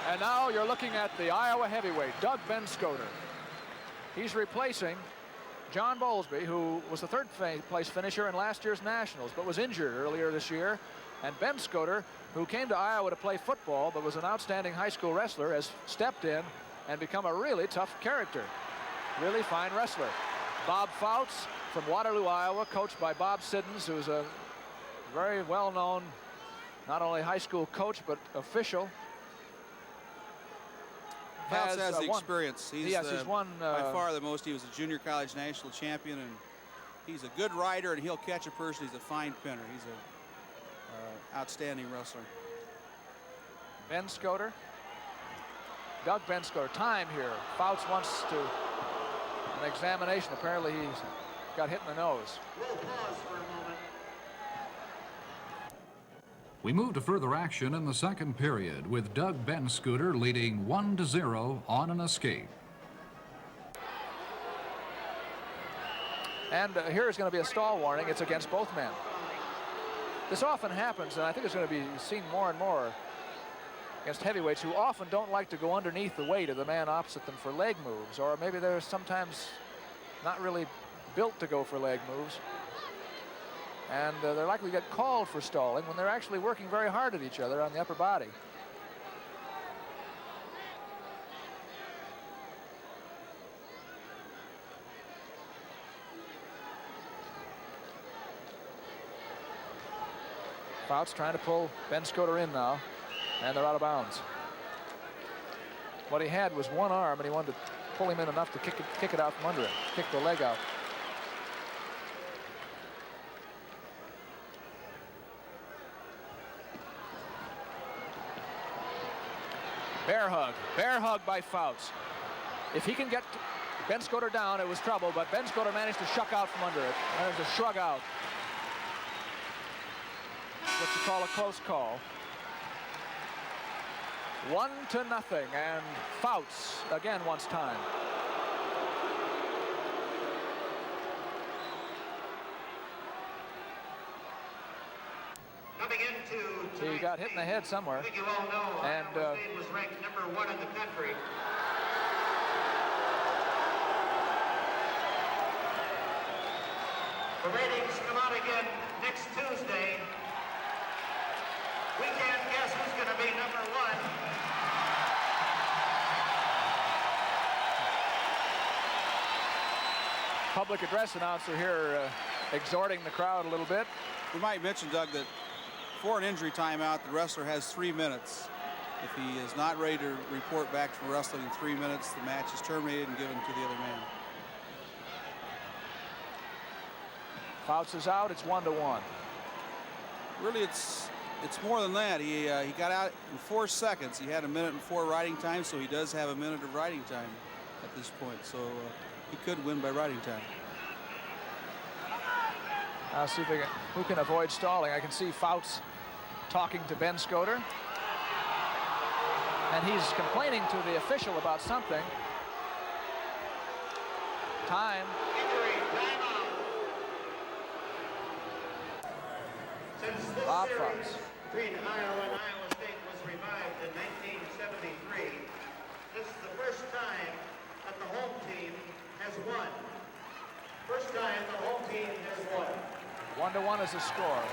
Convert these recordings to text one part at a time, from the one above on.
And now you're looking at the Iowa heavyweight, Doug Benschoter. He's replacing John Bowlesby, who was the third place finisher in last year's Nationals, but was injured earlier this year. And Benschoter, who came to Iowa to play football, but was an outstanding high school wrestler, has stepped in and become a really tough character. Really fine wrestler. Bob Fouts from Waterloo, Iowa, coached by Bob Siddons, who's a very well-known, not only high school coach, but official. Fouts has the experience. He's won by far the most. He was a junior college national champion, and he's a good rider, and he'll catch a person. He's a fine pinner. He's a outstanding wrestler. Benschoter. Doug Benschoter. Time here. Fouts wants to an examination. Apparently he's got hit in the nose. We'll pause for a moment. We move to further action in the second period with Doug Benschoter leading 1-0 on an escape. And here is going to be a stall warning. It's against both men. This often happens, and I think it's going to be seen more and more against heavyweights who often don't like to go underneath the weight of the man opposite them for leg moves, or maybe they're sometimes not really built to go for leg moves. And they're likely to get called for stalling when they're actually working very hard at each other on the upper body. Fouts trying to pull Benschoter in now, and they're out of bounds. What he had was one arm, and he wanted to pull him in enough to kick it out from under him, kick the leg out. Bear hug by Fouts. If he can get Benschoter down, it was trouble, but Benschoter managed to shuck out from under it. Managed to shrug out. What you call a close call. 1-0, and Fouts again wants time. Coming into He got hit in the head somewhere. I think you all know and Iowa State was ranked #1 in the country. The ratings come out again next Tuesday. We can't guess who's going to be #1. Public address announcer here exhorting the crowd a little bit. We might mention, Doug, that for an injury timeout, the wrestler has 3 minutes. If he is not ready to report back for wrestling in 3 minutes, the match is terminated and given to the other man. Fouts is out. It's 1-1. Really, it's more than that. He got out in 4 seconds. He had 1 minute and 4 riding time, so he does have 1 minute of riding time at this point. So he could win by riding time. I'll see if who can avoid stalling. I can see Fouts talking to Benschoter. And he's complaining to the official about something. Time. Injury, time out. Since this Bob series Fouts. between Iowa and Iowa State was revived in 1973, this is the first time that the home team has won. First time the home team has won. 1-1 is the score.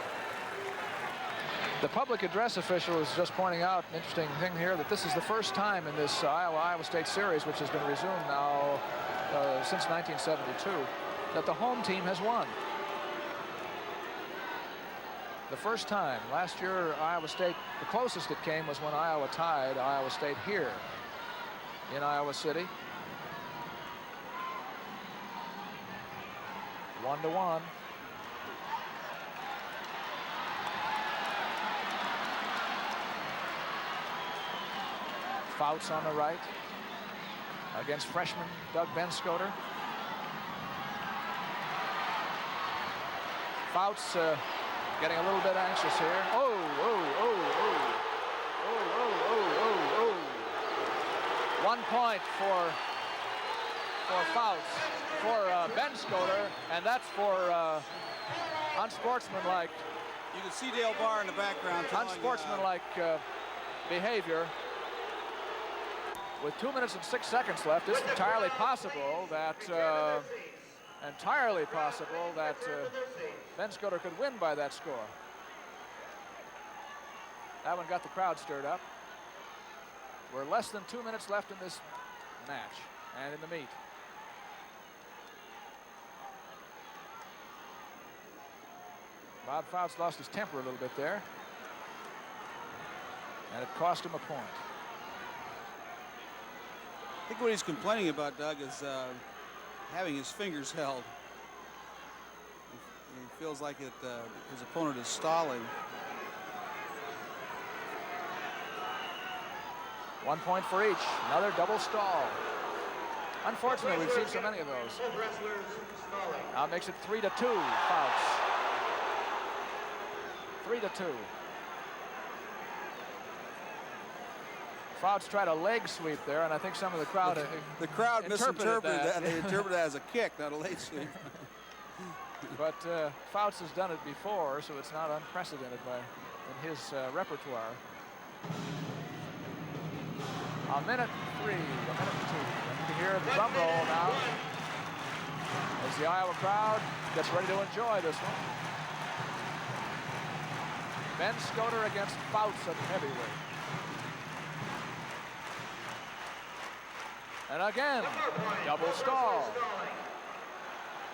The public address official is just pointing out an interesting thing here, that this is the first time in this Iowa State series, which has been resumed now since 1972, that the home team has won. The first time. Last year, Iowa State, the closest it came was when Iowa tied Iowa State here in Iowa City. 1-1. Fouts on the right against freshman Doug Benschoter. Fouts getting a little bit anxious here. Oh. 1 point for Fouts, for Benschoter, and that's for unsportsmanlike. You can see Dale Barr in the background. Unsportsmanlike behavior. with 2 minutes and 6 seconds left, it's entirely possible that Benschoter could win by that score. That one got the crowd stirred up. We're less than 2 minutes left in this match and in the meet. Bob Fouts lost his temper a little bit there, and it cost him a point. I think what he's complaining about, Doug, is having his fingers held. He feels like his opponent is stalling. 1 point for each. Another double stall. Unfortunately, we've seen so many of those. Now makes it 3-2, Fouts. 3-2. Fouts tried a leg sweep there, and I think some of the crowd misinterpreted that. They interpreted that as a kick, not a leg sweep. But Fouts has done it before, so it's not unprecedented in his repertoire. A minute 3, a minute 2. And you can hear the drum roll now as the Iowa crowd gets ready to enjoy this one. Benschoter against Fouts at heavyweight. And again, double stall.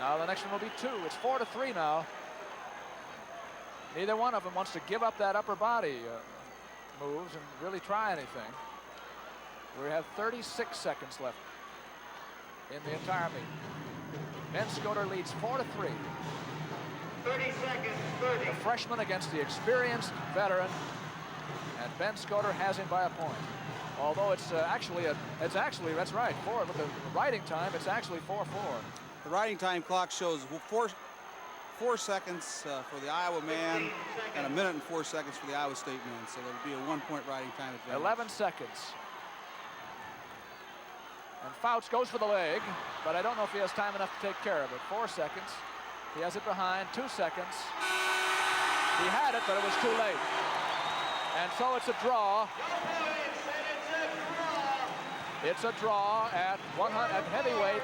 Now the next one will be 2. It's 4-3 now. Neither one of them wants to give up that upper body moves and really try anything. We have 36 seconds left in the entire meet. Benschoter leads 4-3. 30 seconds, 30. The freshman against the experienced veteran, and Benschoter has him by a point. Although it's actually, that's right, 4. Look at the riding time, it's actually 4-4. The riding time clock shows 4 seconds for the Iowa man and 1 minute and 4 seconds for the Iowa State man. So there'll be a 1 point riding time advantage. 11 seconds. And Fouts goes for the leg, but I don't know if he has time enough to take care of it. 4 seconds. He has it behind. 2 seconds. He had it, but it was too late. And so it's a draw. It's a draw at heavyweight.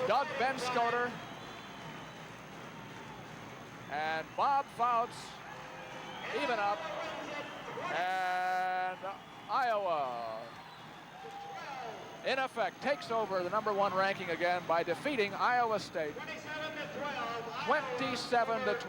Doug Benschoter and Bob Fouts even up. And Iowa, in effect, takes over the #1 ranking again by defeating Iowa State 27-12.